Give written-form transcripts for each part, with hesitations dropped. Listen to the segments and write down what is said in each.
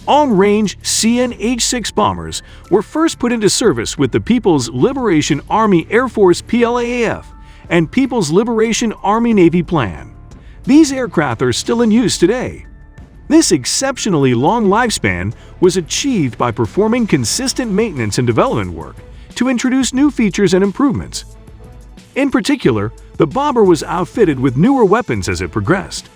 Long-range CN-H-6 bombers were first put into service with the People's Liberation Army Air Force PLAAF and People's Liberation Army Navy Plan. These aircraft are still in use today. This exceptionally long lifespan was achieved by performing consistent maintenance and development work to introduce new features and improvements. In particular, the bomber was outfitted with newer weapons as it progressed.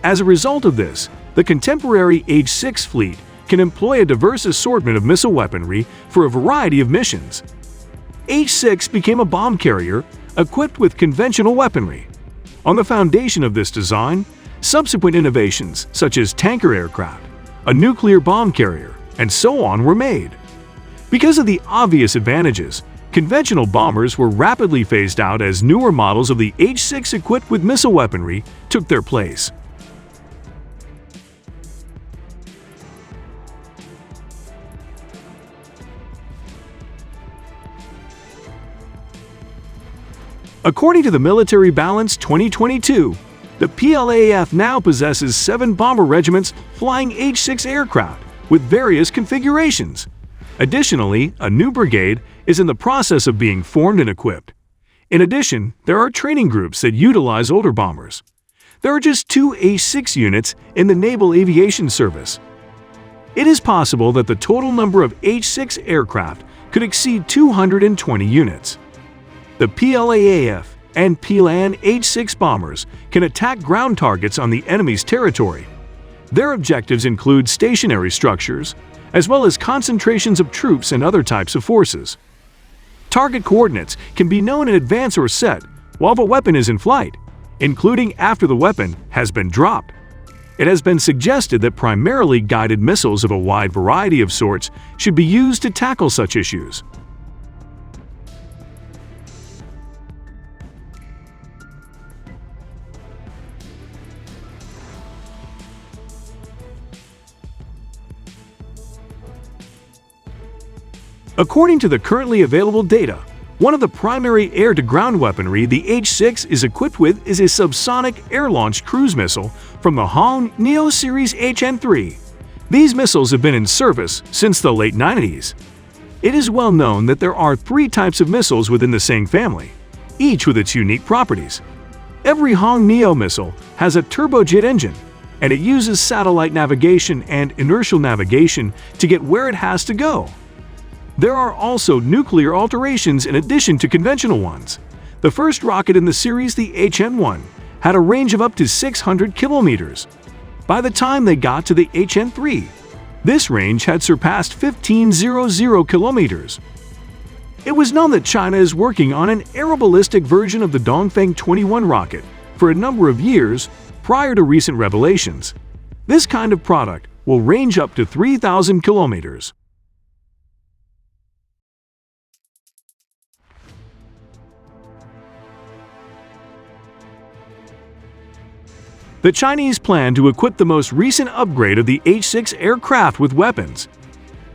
As a result of this, the contemporary H-6 fleet can employ a diverse assortment of missile weaponry for a variety of missions. H-6 became a bomb carrier equipped with conventional weaponry. On the foundation of this design, subsequent innovations such as tanker aircraft, a nuclear bomb carrier, and so on were made. Because of the obvious advantages, conventional bombers were rapidly phased out as newer models of the H-6 equipped with missile weaponry took their place. According to the Military Balance 2022, the PLAAF now possesses 7 bomber regiments flying H-6 aircraft with various configurations. Additionally, a new brigade is in the process of being formed and equipped. In addition, there are training groups that utilize older bombers. There are just 2 H-6 units in the Naval Aviation Service. It is possible that the total number of H-6 aircraft could exceed 220 units. The PLAAF and PLAN H-6 bombers can attack ground targets on the enemy's territory. Their objectives include stationary structures, as well as concentrations of troops and other types of forces. Target coordinates can be known in advance or set while the weapon is in flight, including after the weapon has been dropped. It has been suggested that primarily guided missiles of a wide variety of sorts should be used to tackle such issues. According to the currently available data, one of the primary air-to-ground weaponry the H-6 is equipped with is a subsonic air-launched cruise missile from the Hong Neo Series HN-3. These missiles have been in service since the late 90s. It is well known that there are 3 types of missiles within the same family, each with its unique properties. Every Hong Neo missile has a turbojet engine, and it uses satellite navigation and inertial navigation to get where it has to go. There are also nuclear alterations in addition to conventional ones. The first rocket in the series, the HN-1, had a range of up to 600 kilometers. By the time they got to the HN-3, this range had surpassed 1,500 kilometers. It was known that China is working on an aeroballistic version of the Dongfeng 21 rocket for a number of years prior to recent revelations. This kind of product will range up to 3,000 kilometers. The Chinese plan to equip the most recent upgrade of the H-6 aircraft with weapons.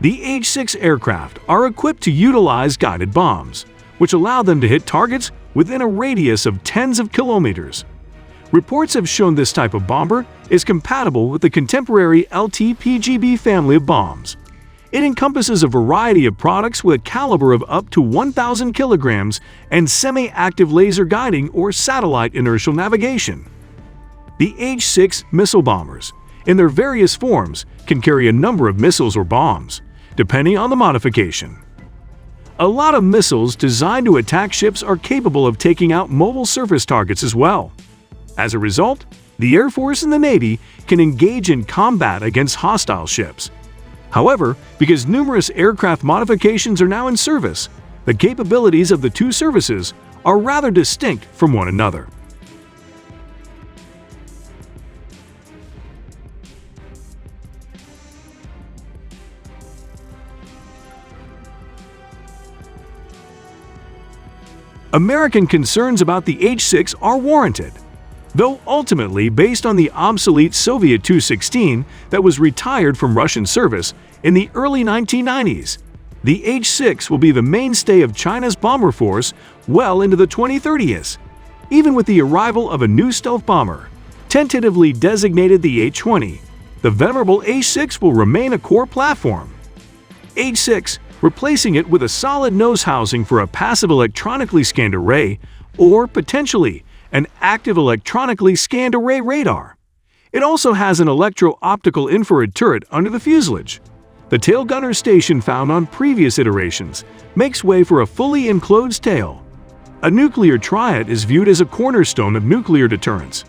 The H-6 aircraft are equipped to utilize guided bombs, which allow them to hit targets within a radius of tens of kilometers. Reports have shown this type of bomber is compatible with the contemporary LTPGB family of bombs. It encompasses a variety of products with a caliber of up to 1,000 kilograms and semi-active laser guiding or satellite inertial navigation. The H-6 missile bombers, in their various forms, can carry a number of missiles or bombs, depending on the modification. A lot of missiles designed to attack ships are capable of taking out mobile surface targets as well. As a result, the Air Force and the Navy can engage in combat against hostile ships. However, because numerous aircraft modifications are now in service, the capabilities of the two services are rather distinct from one another. American concerns about the H-6 are warranted, though ultimately based on the obsolete Soviet Tu-16 that was retired from Russian service in the early 1990s. The H-6 will be the mainstay of China's bomber force well into the 2030s, even with the arrival of a new stealth bomber, tentatively designated the H-20. the venerable H-6 will remain a core platform. H-6, replacing it with a solid nose housing for a passive electronically scanned array or, potentially, an active electronically scanned array radar. It also has an electro-optical infrared turret under the fuselage. The tail gunner station found on previous iterations makes way for a fully enclosed tail. A nuclear triad is viewed as a cornerstone of nuclear deterrence,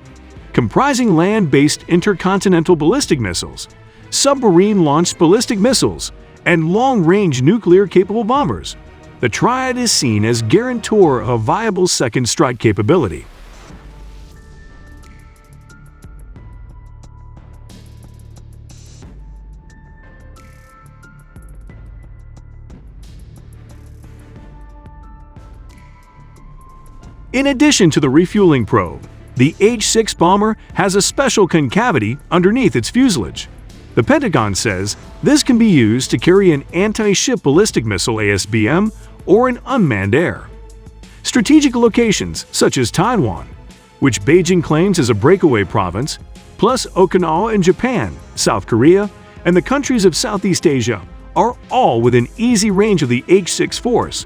comprising land-based intercontinental ballistic missiles, submarine-launched ballistic missiles, and long-range nuclear-capable bombers. The triad is seen as guarantor of a viable second strike capability. In addition to the refueling probe, the H-6 bomber has a special concavity underneath its fuselage. The Pentagon says this can be used to carry an anti-ship ballistic missile ASBM or an unmanned air. Strategic locations such as Taiwan, which Beijing claims as a breakaway province, plus Okinawa in Japan, South Korea, and the countries of Southeast Asia are all within easy range of the H-6 force.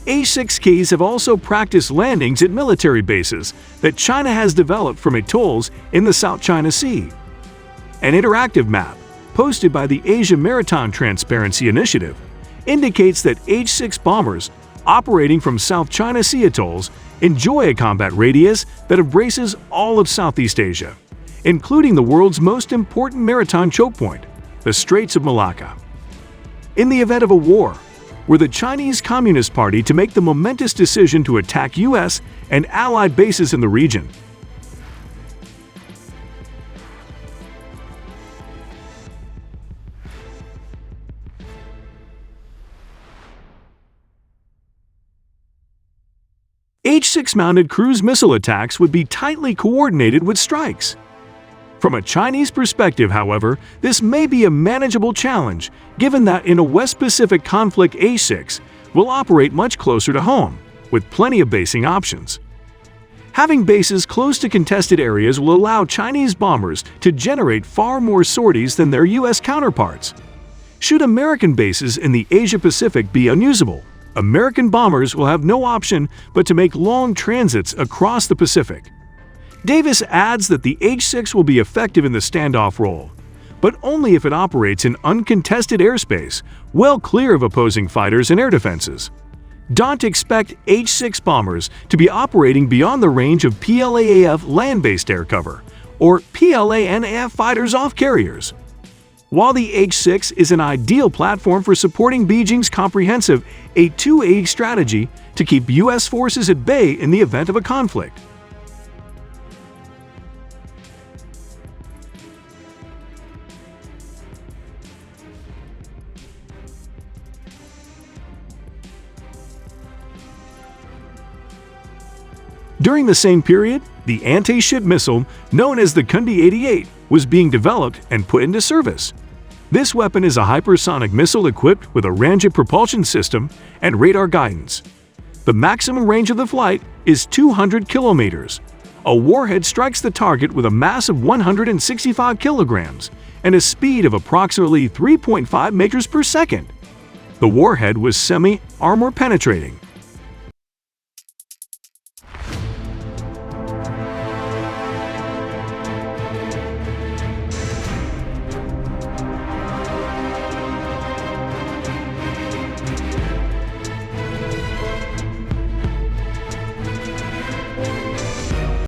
H-6Ks have also practiced landings at military bases that China has developed from atolls in the South China Sea. An interactive map, posted by the Asia Maritime Transparency Initiative, indicates that H-6 bombers operating from South China Sea atolls enjoy a combat radius that embraces all of Southeast Asia, including the world's most important maritime choke point, the Straits of Malacca. In the event of a war, were the Chinese Communist Party to make the momentous decision to attack U.S. and Allied bases in the region, H-6 mounted cruise missile attacks would be tightly coordinated with strikes. From a Chinese perspective, however, this may be a manageable challenge, given that in a West Pacific conflict H-6 will operate much closer to home, with plenty of basing options. Having bases close to contested areas will allow Chinese bombers to generate far more sorties than their U.S. counterparts. Should American bases in the Asia-Pacific be unusable, American bombers will have no option but to make long transits across the Pacific. Davis adds that the H-6 will be effective in the standoff role, but only if it operates in uncontested airspace, well clear of opposing fighters and air defenses. Don't expect H-6 bombers to be operating beyond the range of PLAAF land-based air cover or PLANAF fighters off carriers. While the H-6 is an ideal platform for supporting Beijing's comprehensive A2A strategy to keep U.S. forces at bay in the event of a conflict, during the same period, the anti-ship missile known as the Kunde-88 was being developed and put into service. This weapon is a hypersonic missile equipped with a ramjet propulsion system and radar guidance. The maximum range of the flight is 200 kilometers. A warhead strikes the target with a mass of 165 kilograms and a speed of approximately 3.5 meters per second. The warhead was semi-armor penetrating,